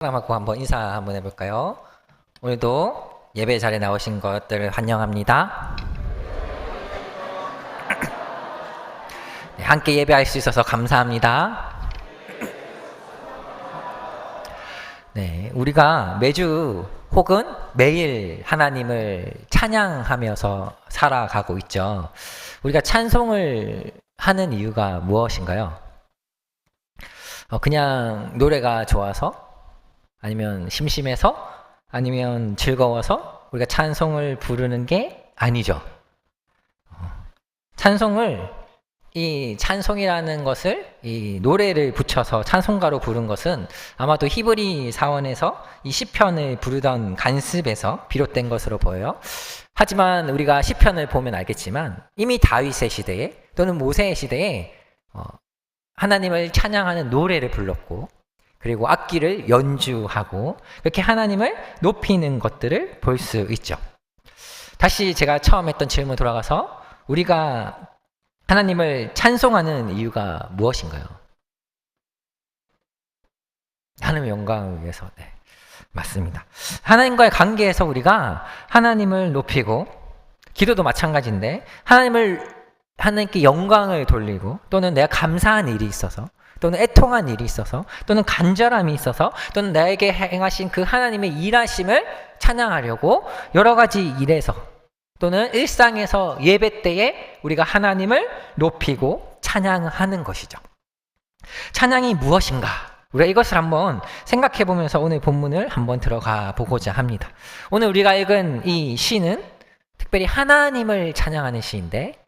사람하고 한번 인사 한번 해볼까요? 오늘도 예배 자리에 나오신 것들을 환영합니다. 네, 함께 예배할 수 있어서 감사합니다. 네, 우리가 매주 혹은 매일 하나님을 찬양하면서 살아가고 있죠. 우리가 찬송을 하는 이유가 무엇인가요? 그냥 노래가 좋아서? 아니면 심심해서? 아니면 즐거워서 우리가 찬송을 부르는 게 아니죠. 이 찬송이라는 것을 이 노래를 붙여서 찬송가로 부른 것은 아마도 히브리 사원에서 이 시편을 부르던 간습에서 비롯된 것으로 보여요. 하지만 우리가 시편을 보면 알겠지만 이미 다윗의 시대에 또는 모세의 시대에 하나님을 찬양하는 노래를 불렀고, 그리고 악기를 연주하고 그렇게 하나님을 높이는 것들을 볼 수 있죠. 다시 제가 처음 했던 질문 돌아가서 우리가 하나님을 찬송하는 이유가 무엇인가요? 하나님의 영광을 위해서. 네, 맞습니다. 하나님과의 관계에서 우리가 하나님을 높이고, 기도도 마찬가지인데 하나님께 영광을 돌리고, 또는 내가 감사한 일이 있어서, 또는 애통한 일이 있어서, 또는 간절함이 있어서, 또는 나에게 행하신 그 하나님의 일하심을 찬양하려고 여러 가지 일에서 또는 일상에서 예배 때에 우리가 하나님을 높이고 찬양하는 것이죠. 찬양이 무엇인가? 우리가 이것을 한번 생각해 보면서 오늘 본문을 한번 들어가 보고자 합니다. 오늘 우리가 읽은 이 시는 특별히 하나님을 찬양하는 시인데,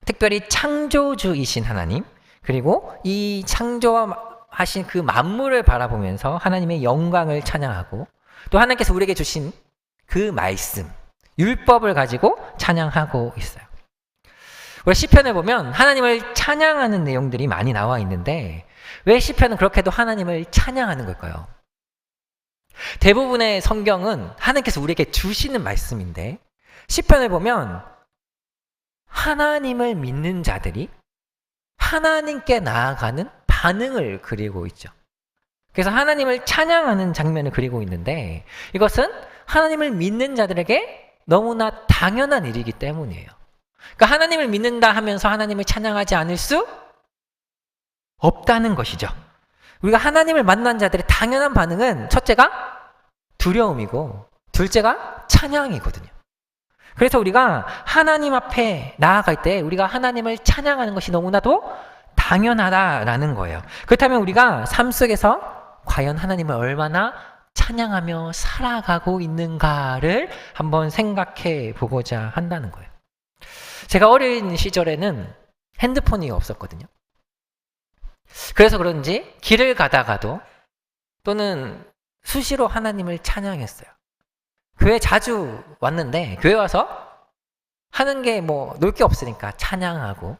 특별히 창조주이신 하나님, 그리고 이 창조하신 그 만물을 바라보면서 하나님의 영광을 찬양하고, 또 하나님께서 우리에게 주신 그 말씀, 율법을 가지고 찬양하고 있어요. 우리 시편을 보면 하나님을 찬양하는 내용들이 많이 나와 있는데, 왜 시편은 그렇게도 하나님을 찬양하는 걸까요? 대부분의 성경은 하나님께서 우리에게 주시는 말씀인데, 시편을 보면 하나님을 믿는 자들이 하나님께 나아가는 반응을 그리고 있죠. 그래서 하나님을 찬양하는 장면을 그리고 있는데, 이것은 하나님을 믿는 자들에게 너무나 당연한 일이기 때문이에요. 그러니까 하나님을 믿는다 하면서 하나님을 찬양하지 않을 수 없다는 것이죠. 우리가 하나님을 만난 자들의 당연한 반응은 첫째가 두려움이고, 둘째가 찬양이거든요. 그래서 우리가 하나님 앞에 나아갈 때 우리가 하나님을 찬양하는 것이 너무나도 당연하다라는 거예요. 그렇다면 우리가 삶 속에서 과연 하나님을 얼마나 찬양하며 살아가고 있는가를 한번 생각해 보고자 한다는 거예요. 제가 어린 시절에는 핸드폰이 없었거든요. 그래서 그런지 길을 가다가도 또는 수시로 하나님을 찬양했어요. 교회 자주 왔는데, 교회 와서 하는 게 놀 게 없으니까 찬양하고,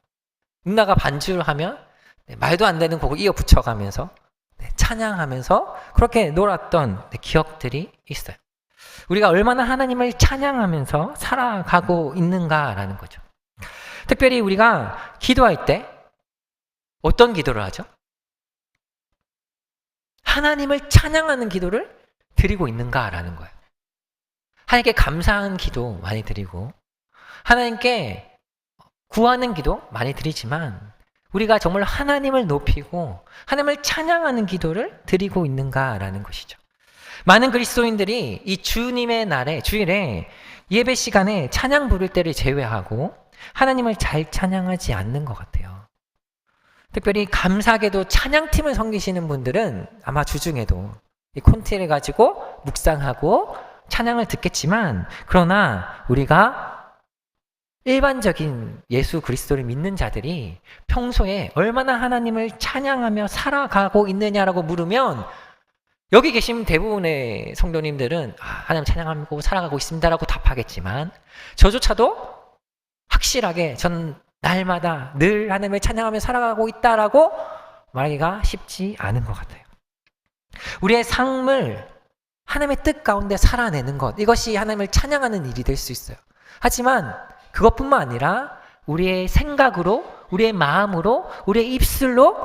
누나가 반주를 하면 말도 안 되는 곡을 이어 붙여가면서 찬양하면서 그렇게 놀았던 기억들이 있어요. 우리가 얼마나 하나님을 찬양하면서 살아가고 있는가라는 거죠. 특별히 우리가 기도할 때 어떤 기도를 하죠? 하나님을 찬양하는 기도를 드리고 있는가라는 거예요. 하나님께 감사한 기도 많이 드리고, 하나님께 구하는 기도 많이 드리지만, 우리가 정말 하나님을 높이고 하나님을 찬양하는 기도를 드리고 있는가라는 것이죠. 많은 그리스도인들이 이 주님의 날에, 주일에 예배 시간에 찬양 부를 때를 제외하고 하나님을 잘 찬양하지 않는 것 같아요. 특별히 감사하게도 찬양팀을 섬기시는 분들은 아마 주중에도 이 콘티를 가지고 묵상하고 찬양을 듣겠지만, 그러나 우리가 일반적인 예수 그리스도를 믿는 자들이 평소에 얼마나 하나님을 찬양하며 살아가고 있느냐라고 물으면, 여기 계신 대부분의 성도님들은 하나님 찬양하고 살아가고 있습니다라고 답하겠지만, 저조차도 확실하게 전 날마다 늘 하나님을 찬양하며 살아가고 있다라고 말하기가 쉽지 않은 것 같아요. 우리의 삶을 하나님의 뜻 가운데 살아내는 것, 이것이 하나님을 찬양하는 일이 될 수 있어요. 하지만 그것뿐만 아니라 우리의 생각으로, 우리의 마음으로, 우리의 입술로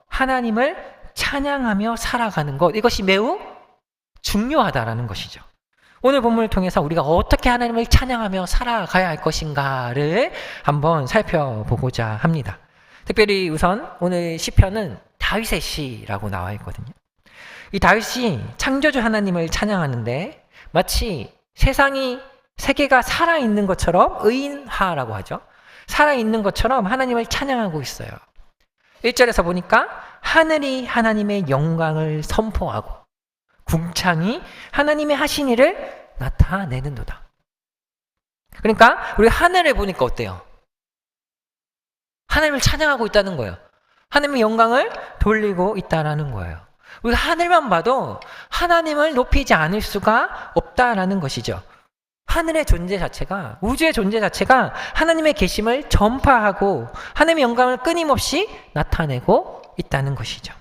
하나님을 찬양하며 살아가는 것, 이것이 매우 중요하다라는 것이죠. 오늘 본문을 통해서 우리가 어떻게 하나님을 찬양하며 살아가야 할 것인가를 한번 살펴보고자 합니다. 특별히 우선 오늘 시편은 다윗의 시라고 나와 있거든요. 이 다윗이 창조주 하나님을 찬양하는데 마치 세계가 살아있는 것처럼 의인화라고 하죠. 살아있는 것처럼 하나님을 찬양하고 있어요. 1절에서 보니까 하늘이 하나님의 영광을 선포하고 궁창이 하나님의 하신 일을 나타내는도다. 그러니까 우리 하늘을 보니까 어때요? 하나님을 찬양하고 있다는 거예요. 하나님의 영광을 돌리고 있다는 거예요. 우리가 하늘만 봐도 하나님을 높이지 않을 수가 없다라는 것이죠. 하늘의 존재 자체가, 우주의 존재 자체가 하나님의 계심을 전파하고 하나님의 영광을 끊임없이 나타내고 있다는 것이죠.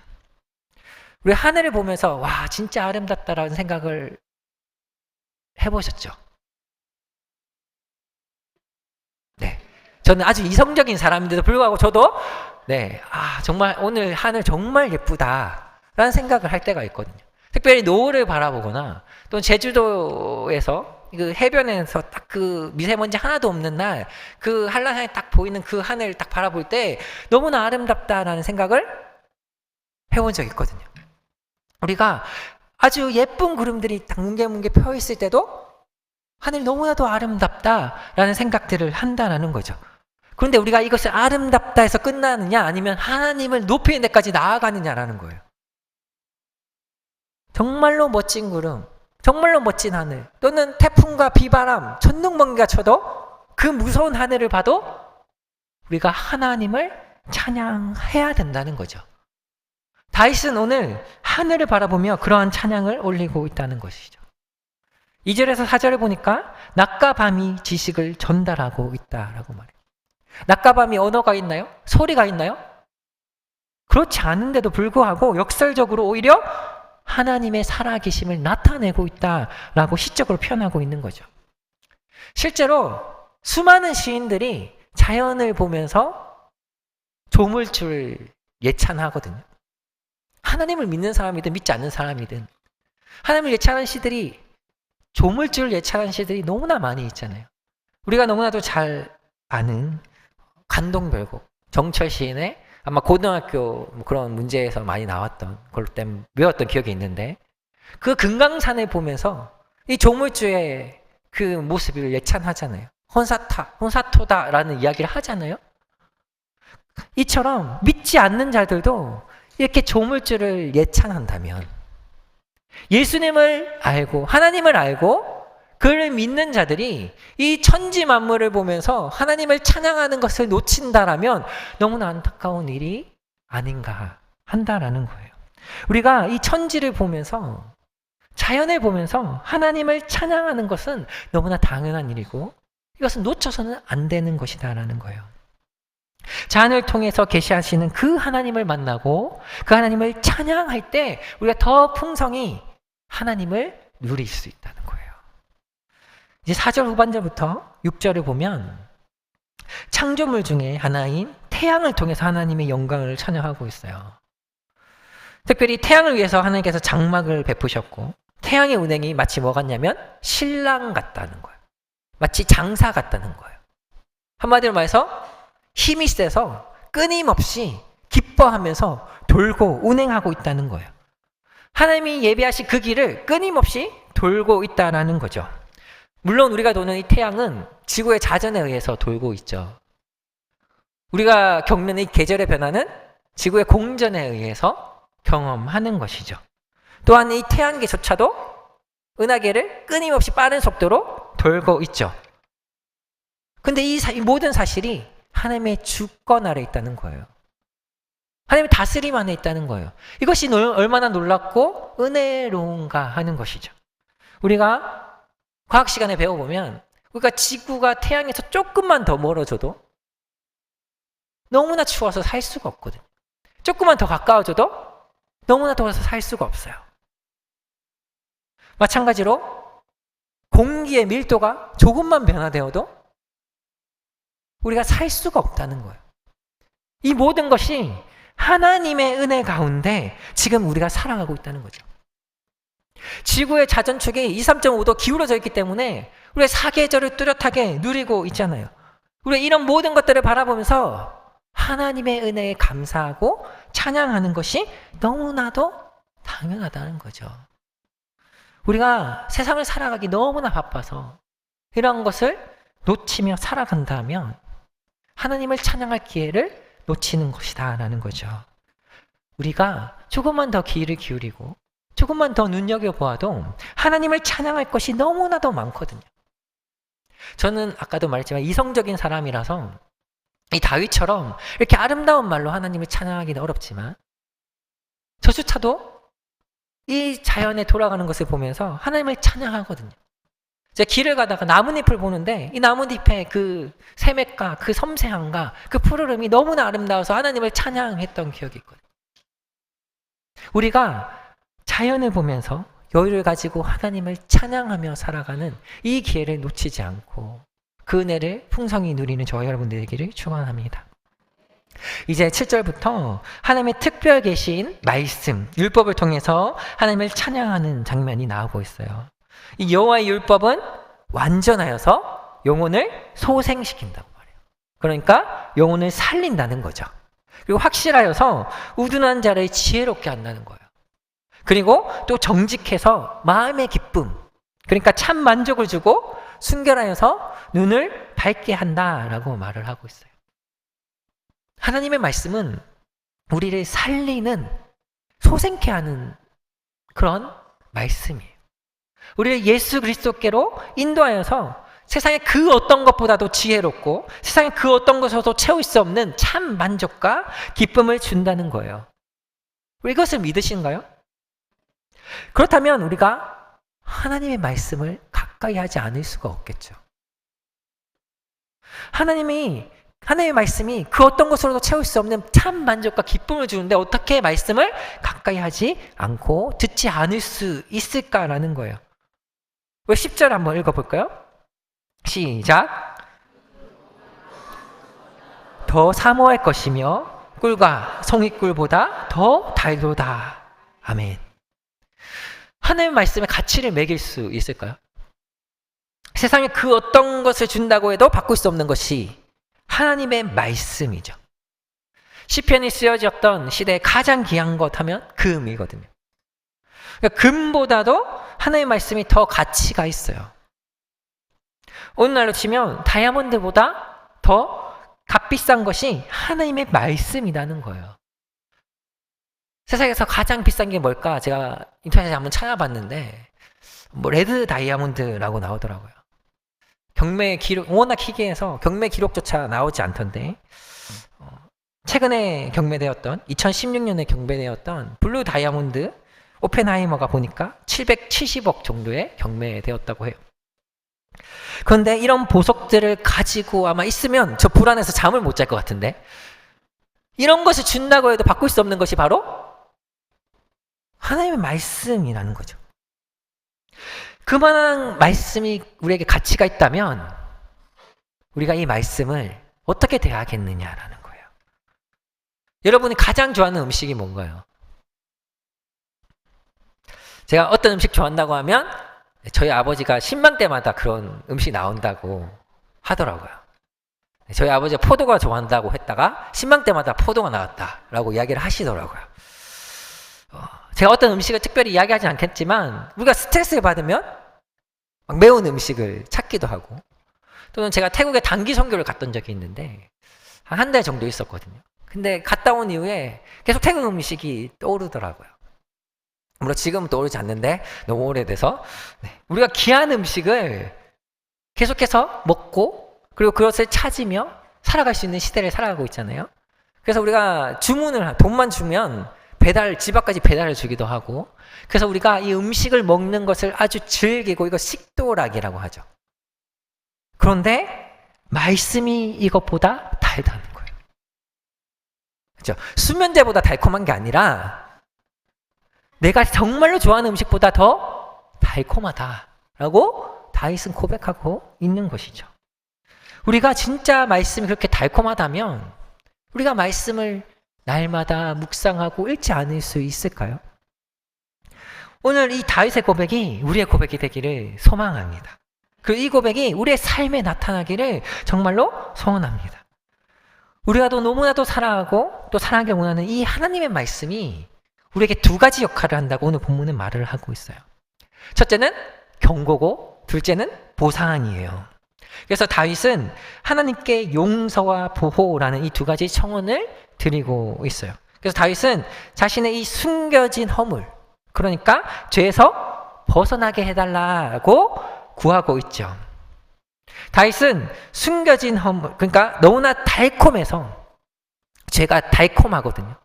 우리 하늘을 보면서 와 진짜 아름답다라는 생각을 해보셨죠? 네, 저는 아주 이성적인 사람인데도 불구하고 저도 정말 오늘 하늘 정말 예쁘다라는 생각을 할 때가 있거든요. 특별히 노을을 바라보거나 또는 제주도에서 그 해변에서 딱 그 미세먼지 하나도 없는 날 그 한라산에 딱 보이는 그 하늘 딱 바라볼 때 너무나 아름답다라는 생각을 해본 적이 있거든요. 우리가 아주 예쁜 구름들이 딱 뭉게뭉게 펴 있을 때도 하늘 너무나도 아름답다라는 생각들을 한다라는 거죠. 그런데 우리가 이것을 아름답다 해서 끝나느냐 아니면 하나님을 높이는 데까지 나아가느냐라는 거예요. 정말로 멋진 구름, 정말로 멋진 하늘, 또는 태풍과 비바람, 천둥번개가 쳐도 그 무서운 하늘을 봐도 우리가 하나님을 찬양해야 된다는 거죠. 다윗은 오늘 하늘을 바라보며 그러한 찬양을 올리고 있다는 것이죠. 2절에서 4절을 보니까 낮과 밤이 지식을 전달하고 있다라고 말해요. 낮과 밤이 언어가 있나요? 소리가 있나요? 그렇지 않은데도 불구하고 역설적으로 오히려 하나님의 살아계심을 나타내고 있다라고 시적으로 표현하고 있는 거죠. 실제로 수많은 시인들이 자연을 보면서 조물주를 예찬하거든요. 하나님을 믿는 사람이든 믿지 않는 사람이든 하나님을 예찬하는 시들이, 조물주를 예찬하는 시들이 너무나 많이 있잖아요. 우리가 너무나도 잘 아는 간동별곡, 정철 시인의 아마 고등학교 그런 문제에서 많이 나왔던 걸로 때문에 외웠던 기억이 있는데, 그 금강산을 보면서 이 조물주의 그 모습을 예찬하잖아요. 혼사토다라는 이야기를 하잖아요. 이처럼 믿지 않는 자들도 이렇게 조물주를 예찬한다면, 예수님을 알고 하나님을 알고 그를 믿는 자들이 이 천지 만물을 보면서 하나님을 찬양하는 것을 놓친다라면 너무나 안타까운 일이 아닌가 한다라는 거예요. 우리가 이 천지를 보면서, 자연을 보면서 하나님을 찬양하는 것은 너무나 당연한 일이고 이것은 놓쳐서는 안 되는 것이다라는 거예요. 자연을 통해서 계시하시는 그 하나님을 만나고 그 하나님을 찬양할 때 우리가 더 풍성히 하나님을 누릴 수 있다는 거예요. 이제 4절 후반절부터 6절을 보면 창조물 중에 하나인 태양을 통해서 하나님의 영광을 찬양하고 있어요. 특별히 태양을 위해서 하나님께서 장막을 베푸셨고, 태양의 운행이 마치 뭐 같냐면 신랑 같다는 거예요. 마치 장사 같다는 거예요. 한마디로 말해서 힘이 세서 끊임없이 기뻐하면서 돌고 운행하고 있다는 거예요. 하나님이 예비하신 그 길을 끊임없이 돌고 있다는 거죠. 물론 우리가 도는 이 태양은 지구의 자전에 의해서 돌고 있죠. 우리가 겪는 이 계절의 변화는 지구의 공전에 의해서 경험하는 것이죠. 또한 이 태양계조차도 은하계를 끊임없이 빠른 속도로 돌고 있죠. 근데 이 모든 사실이 하나님의 주권 아래 있다는 거예요. 하나님의 다스림 안에 있다는 거예요. 이것이 얼마나 놀랍고 은혜로운가 하는 것이죠. 우리가 과학 시간에 배워보면, 그러니까 지구가 태양에서 조금만 더 멀어져도 너무나 추워서 살 수가 없거든요. 조금만 더 가까워져도 너무나 더워서 살 수가 없어요. 마찬가지로 공기의 밀도가 조금만 변화되어도 우리가 살 수가 없다는 거예요. 이 모든 것이 하나님의 은혜 가운데 지금 우리가 살아가고 있다는 거죠. 지구의 자전축이 23.5도 기울어져 있기 때문에 우리가 사계절을 뚜렷하게 누리고 있잖아요. 우리가 이런 모든 것들을 바라보면서 하나님의 은혜에 감사하고 찬양하는 것이 너무나도 당연하다는 거죠. 우리가 세상을 살아가기 너무나 바빠서 이런 것을 놓치며 살아간다면 하나님을 찬양할 기회를 놓치는 것이다 라는 거죠. 우리가 조금만 더 귀를 기울이고 조금만 더 눈여겨보아도 하나님을 찬양할 것이 너무나도 많거든요. 저는 아까도 말했지만 이성적인 사람이라서 이 다윗처럼 이렇게 아름다운 말로 하나님을 찬양하기는 어렵지만 저조차도 이 자연에 돌아가는 것을 보면서 하나님을 찬양하거든요. 제가 길을 가다가 나뭇잎을 보는데 이 나뭇잎의 그 세맥과 그 섬세함과 그 푸르름이 너무나 아름다워서 하나님을 찬양했던 기억이 있거든요. 우리가 자연을 보면서 여유를 가지고 하나님을 찬양하며 살아가는 이 기회를 놓치지 않고 그 은혜를 풍성히 누리는 저와 여러분들 되기를 축원합니다. 이제 7절부터 하나님의 특별 계신 말씀, 율법을 통해서 하나님을 찬양하는 장면이 나오고 있어요. 이 여호와의 율법은 완전하여서 영혼을 소생시킨다고 말해요. 그러니까 영혼을 살린다는 거죠. 그리고 확실하여서 우둔한 자를 지혜롭게 한다는 거예요. 그리고 또 정직해서 마음의 기쁨, 그러니까 참 만족을 주고 순결하여서 눈을 밝게 한다라고 말을 하고 있어요. 하나님의 말씀은 우리를 살리는, 소생케 하는 그런 말씀이에요. 우리를 예수 그리스도께로 인도하여서 세상의 그 어떤 것보다도 지혜롭고 세상의 그 어떤 것에서도 채울 수 없는 참 만족과 기쁨을 준다는 거예요. 이것을 믿으신가요? 그렇다면 우리가 하나님의 말씀을 가까이 하지 않을 수가 없겠죠. 하나님의 말씀이 그 어떤 것으로도 채울 수 없는 참 만족과 기쁨을 주는데 어떻게 말씀을 가까이 하지 않고 듣지 않을 수 있을까라는 거예요. 왜 10절 한번 읽어볼까요? 시작. 더 사모할 것이며 꿀과 송이꿀보다 더 달도다. 아멘. 하나님의 말씀에 가치를 매길 수 있을까요? 세상에 그 어떤 것을 준다고 해도 바꿀 수 없는 것이 하나님의 말씀이죠. 시편이 쓰여졌던 시대에 가장 귀한 것 하면 금이거든요. 그러니까 금보다도 하나님의 말씀이 더 가치가 있어요. 오늘날로 치면 다이아몬드보다 더 값비싼 것이 하나님의 말씀이라는 거예요. 세상에서 가장 비싼 게 뭘까? 제가 인터넷에 한번 찾아봤는데 레드 다이아몬드라고 나오더라고요. 경매 기록, 워낙 희귀해서 경매 기록조차 나오지 않던데 최근에 경매되었던 2016년에 경매되었던 블루 다이아몬드 오펜하이머가 보니까 770억 정도에 경매되었다고 해요. 그런데 이런 보석들을 가지고 아마 있으면 저 불안해서 잠을 못 잘 것 같은데 이런 것을 준다고 해도 바꿀 수 없는 것이 바로 하나님의 말씀이라는 거죠. 그만한 말씀이 우리에게 가치가 있다면 우리가 이 말씀을 어떻게 대하겠느냐라는 거예요. 여러분이 가장 좋아하는 음식이 뭔가요? 제가 어떤 음식 좋아한다고 하면 저희 아버지가 신방 때마다 그런 음식이 나온다고 하더라고요. 저희 아버지가 포도가 좋아한다고 했다가 신방 때마다 포도가 나왔다라고 이야기를 하시더라고요. 제가 어떤 음식을 특별히 이야기하지 않겠지만 우리가 스트레스를 받으면 막 매운 음식을 찾기도 하고 또는 제가 태국에 단기 선교를 갔던 적이 있는데 한 달 정도 있었거든요. 근데 갔다 온 이후에 계속 태국 음식이 떠오르더라고요. 물론 지금은 떠오르지 않는데 너무 오래돼서 우리가 귀한 음식을 계속해서 먹고 그리고 그것을 찾으며 살아갈 수 있는 시대를 살아가고 있잖아요. 그래서 우리가 돈만 주면 집 앞까지 배달을 주기도 하고 그래서 우리가 이 음식을 먹는 것을 아주 즐기고 이거 식도락이라고 하죠. 그런데 말씀이 이것보다 달다는 거예요. 그렇죠? 수면제보다 달콤한 게 아니라 내가 정말로 좋아하는 음식보다 더 달콤하다라고 다윗은 고백하고 있는 것이죠. 우리가 진짜 말씀이 그렇게 달콤하다면 우리가 말씀을 날마다 묵상하고 읽지 않을 수 있을까요? 오늘 이 다윗의 고백이 우리의 고백이 되기를 소망합니다. 그리고 이 고백이 우리의 삶에 나타나기를 정말로 소원합니다. 우리가 또 너무나도 사랑하고 또 사랑하길 원하는 이 하나님의 말씀이 우리에게 두 가지 역할을 한다고 오늘 본문은 말을 하고 있어요. 첫째는 경고고 둘째는 보상이에요. 그래서 다윗은 하나님께 용서와 보호라는 이 두 가지 청원을 드리고 있어요. 그래서 다윗은 자신의 이 숨겨진 허물, 그러니까 죄에서 벗어나게 해달라고 구하고 있죠. 다윗은 숨겨진 허물, 그러니까 너무나 달콤해서 죄가 달콤하거든요.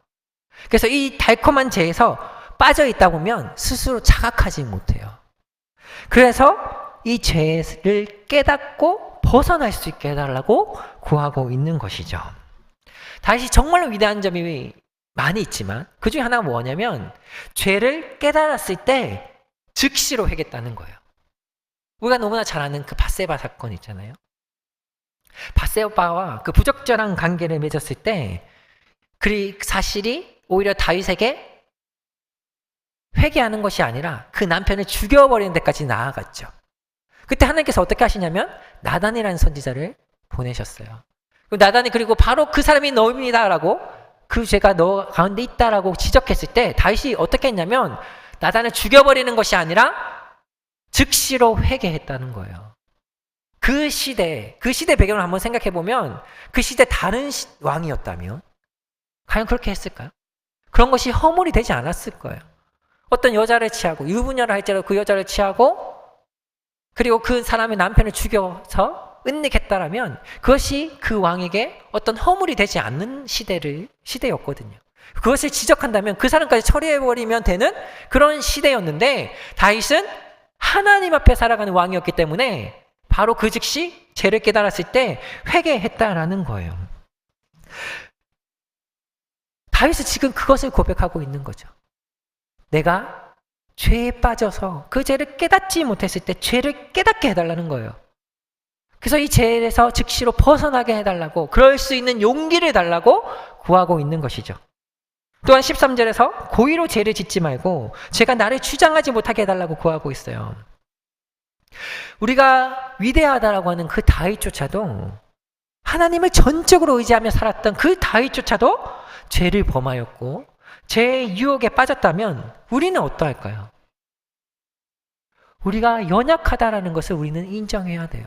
그래서 이 달콤한 죄에서 빠져 있다 보면 스스로 자각하지 못해요. 그래서 이 죄를 깨닫고 벗어날 수 있게 해달라고 구하고 있는 것이죠. 다윗이 정말로 위대한 점이 많이 있지만 그 중에 하나가 뭐냐면 죄를 깨달았을 때 즉시로 회개했다는 거예요. 우리가 너무나 잘 아는 그 밧세바 사건 있잖아요. 밧세바와 그 부적절한 관계를 맺었을 때 그 사실이 오히려 다윗에게 회개하는 것이 아니라 그 남편을 죽여버리는 데까지 나아갔죠. 그때 하나님께서 어떻게 하시냐면 나단이라는 선지자를 보내셨어요. 나단이 그리고 바로 그 사람이 너입니다라고 그 죄가 너 가운데 있다라고 지적했을 때 다윗이 어떻게 했냐면 나단을 죽여버리는 것이 아니라 즉시로 회개했다는 거예요. 그 시대 배경을 한번 생각해 보면 그 시대 다른 왕이었다면 과연 그렇게 했을까요? 그런 것이 허물이 되지 않았을 거예요. 어떤 여자를 취하고 유부녀를 할지라도 그 여자를 취하고 그리고 그 사람의 남편을 죽여서 은닉했다라면 그것이 그 왕에게 어떤 허물이 되지 않는 시대였거든요. 그것을 지적한다면 그 사람까지 처리해버리면 되는 그런 시대였는데 다윗은 하나님 앞에 살아가는 왕이었기 때문에 바로 그 즉시 죄를 깨달았을 때 회개했다라는 거예요. 다윗은 지금 그것을 고백하고 있는 거죠. 내가 죄에 빠져서 그 죄를 깨닫지 못했을 때 죄를 깨닫게 해달라는 거예요. 그래서 이 죄에서 즉시로 벗어나게 해달라고, 그럴 수 있는 용기를 달라고 구하고 있는 것이죠. 또한 13절에서 고의로 죄를 짓지 말고 죄가 나를 주장하지 못하게 해달라고 구하고 있어요. 우리가 위대하다라고 하는 그 다윗조차도, 하나님을 전적으로 의지하며 살았던 그 다윗조차도 죄를 범하였고 죄의 유혹에 빠졌다면 우리는 어떠할까요? 우리가 연약하다라는 것을 우리는 인정해야 돼요.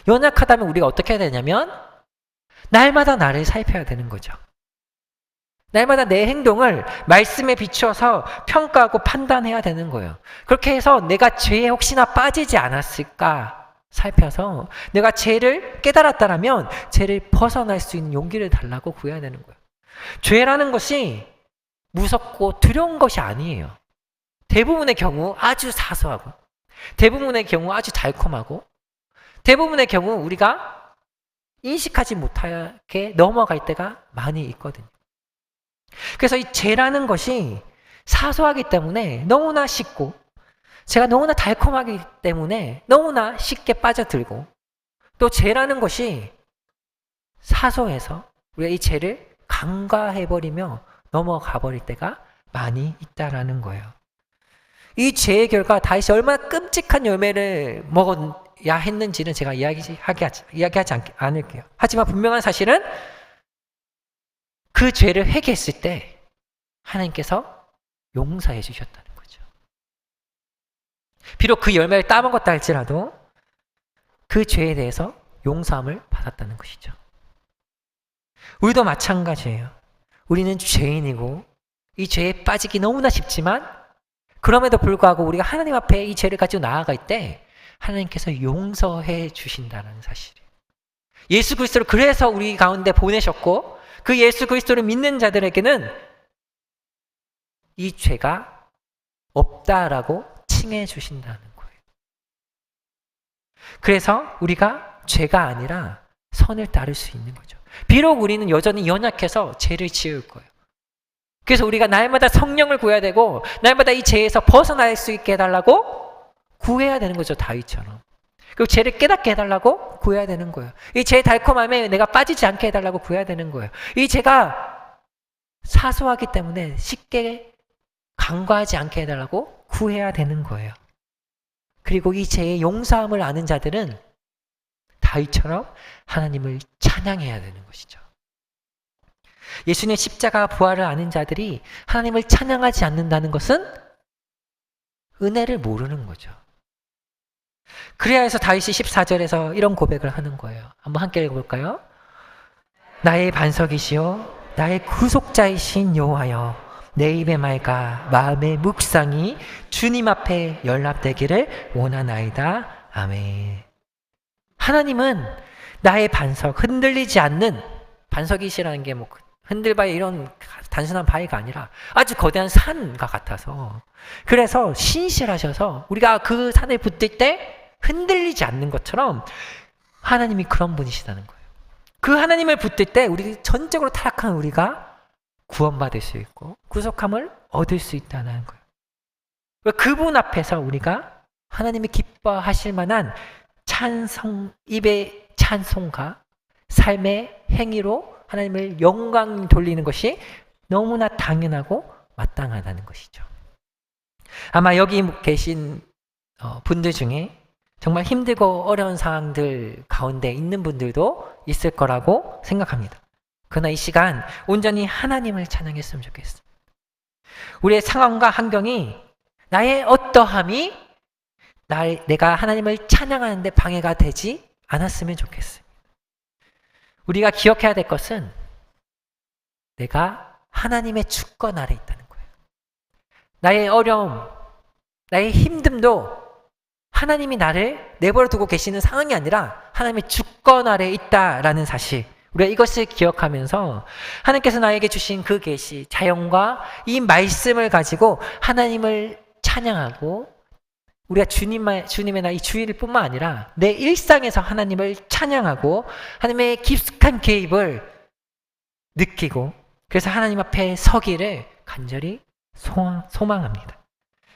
연약하다면 우리가 어떻게 해야 되냐면 날마다 나를 살펴야 되는 거죠. 날마다 내 행동을 말씀에 비추어서 평가하고 판단해야 되는 거예요. 그렇게 해서 내가 죄에 혹시나 빠지지 않았을까 살펴서 내가 죄를 깨달았다라면 죄를 벗어날 수 있는 용기를 달라고 구해야 되는 거예요. 죄라는 것이 무섭고 두려운 것이 아니에요. 대부분의 경우 아주 사소하고 대부분의 경우 아주 달콤하고 대부분의 경우 우리가 인식하지 못하게 넘어갈 때가 많이 있거든요. 그래서 이 죄라는 것이 사소하기 때문에 너무나 쉽고 제가 너무나 달콤하기 때문에 너무나 쉽게 빠져들고 또 죄라는 것이 사소해서 우리가 이 죄를 간과해버리며 넘어가버릴 때가 많이 있다라는 거예요. 이 죄의 결과 다윗이 얼마나 끔찍한 열매를 먹어야 했는지는 제가 이야기하지 않을게요. 하지만 분명한 사실은 그 죄를 회개했을 때 하나님께서 용서해 주셨다는 거죠. 비록 그 열매를 따먹었다 할지라도 그 죄에 대해서 용서함을 받았다는 것이죠. 우리도 마찬가지예요. 우리는 죄인이고 이 죄에 빠지기 너무나 쉽지만 그럼에도 불구하고 우리가 하나님 앞에 이 죄를 가지고 나아갈 때 하나님께서 용서해 주신다는 사실이에요. 예수 그리스도를 그래서 우리 가운데 보내셨고 그 예수 그리스도를 믿는 자들에게는 이 죄가 없다라고 칭해 주신다는 거예요. 그래서 우리가 죄가 아니라 선을 따를 수 있는 거죠. 비록 우리는 여전히 연약해서 죄를 지을 거예요. 그래서 우리가 날마다 성령을 구해야 되고 날마다 이 죄에서 벗어날 수 있게 해달라고 구해야 되는 거죠. 다윗처럼. 그리고 죄를 깨닫게 해달라고 구해야 되는 거예요. 이 죄의 달콤함에 내가 빠지지 않게 해달라고 구해야 되는 거예요. 이 죄가 사소하기 때문에 쉽게 간과하지 않게 해달라고 구해야 되는 거예요. 그리고 이 죄의 용서함을 아는 자들은 다윗처럼 하나님을 찬양해야 되는 것이죠. 예수님의 십자가 부활을 아는 자들이 하나님을 찬양하지 않는다는 것은 은혜를 모르는 거죠. 그래야 해서 다윗이 14절에서 이런 고백을 하는 거예요. 한번 함께 읽어볼까요? 나의 반석이시요 나의 구속자이신 여호와여, 내 입의 말과 마음의 묵상이 주님 앞에 연락되기를 원하나이다. 아멘. 하나님은 나의 반석, 흔들리지 않는, 반석이시라는 게 뭐 흔들바위 이런 단순한 바위가 아니라 아주 거대한 산과 같아서, 그래서 신실하셔서 우리가 그 산에 붙을 때 흔들리지 않는 것처럼 하나님이 그런 분이시다는 거예요. 그 하나님을 붙들 때 우리 전적으로 타락한 우리가 구원받을 수 있고 구속함을 얻을 수 있다는 거예요. 그분 앞에서 우리가 하나님이 기뻐하실 만한 찬송, 입의 찬송과 삶의 행위로 하나님을 영광 돌리는 것이 너무나 당연하고 마땅하다는 것이죠. 아마 여기 계신 분들 중에 정말 힘들고 어려운 상황들 가운데 있는 분들도 있을 거라고 생각합니다. 그러나 이 시간 온전히 하나님을 찬양했으면 좋겠어요. 우리의 상황과 환경이 나의 어떠함이 내가 하나님을 찬양하는데 방해가 되지 않았으면 좋겠어요. 우리가 기억해야 될 것은 내가 하나님의 주권 아래 있다는 거예요. 나의 어려움, 나의 힘듦도 하나님이 나를 내버려 두고 계시는 상황이 아니라 하나님의 주권 아래 있다라는 사실, 우리가 이것을 기억하면서 하나님께서 나에게 주신 그 계시, 자연과 이 말씀을 가지고 하나님을 찬양하고, 우리가 주님의 나 이 주일 뿐만 아니라 내 일상에서 하나님을 찬양하고 하나님의 깊숙한 개입을 느끼고, 그래서 하나님 앞에 서기를 간절히 소망합니다.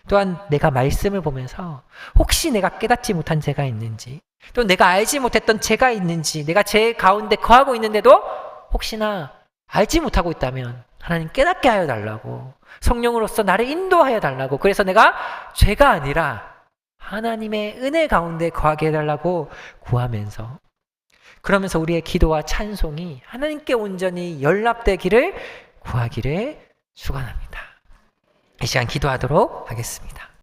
또한 내가 말씀을 보면서 혹시 내가 깨닫지 못한 죄가 있는지, 또 내가 알지 못했던 죄가 있는지, 내가 죄 가운데 거하고 있는데도 혹시나 알지 못하고 있다면 하나님 깨닫게 하여 달라고, 성령으로서 나를 인도하여 달라고, 그래서 내가 죄가 아니라 하나님의 은혜 가운데 거하게 해달라고 구하면서, 그러면서 우리의 기도와 찬송이 하나님께 온전히 연락되기를 구하기를 축원합니다. 이 시간 기도하도록 하겠습니다.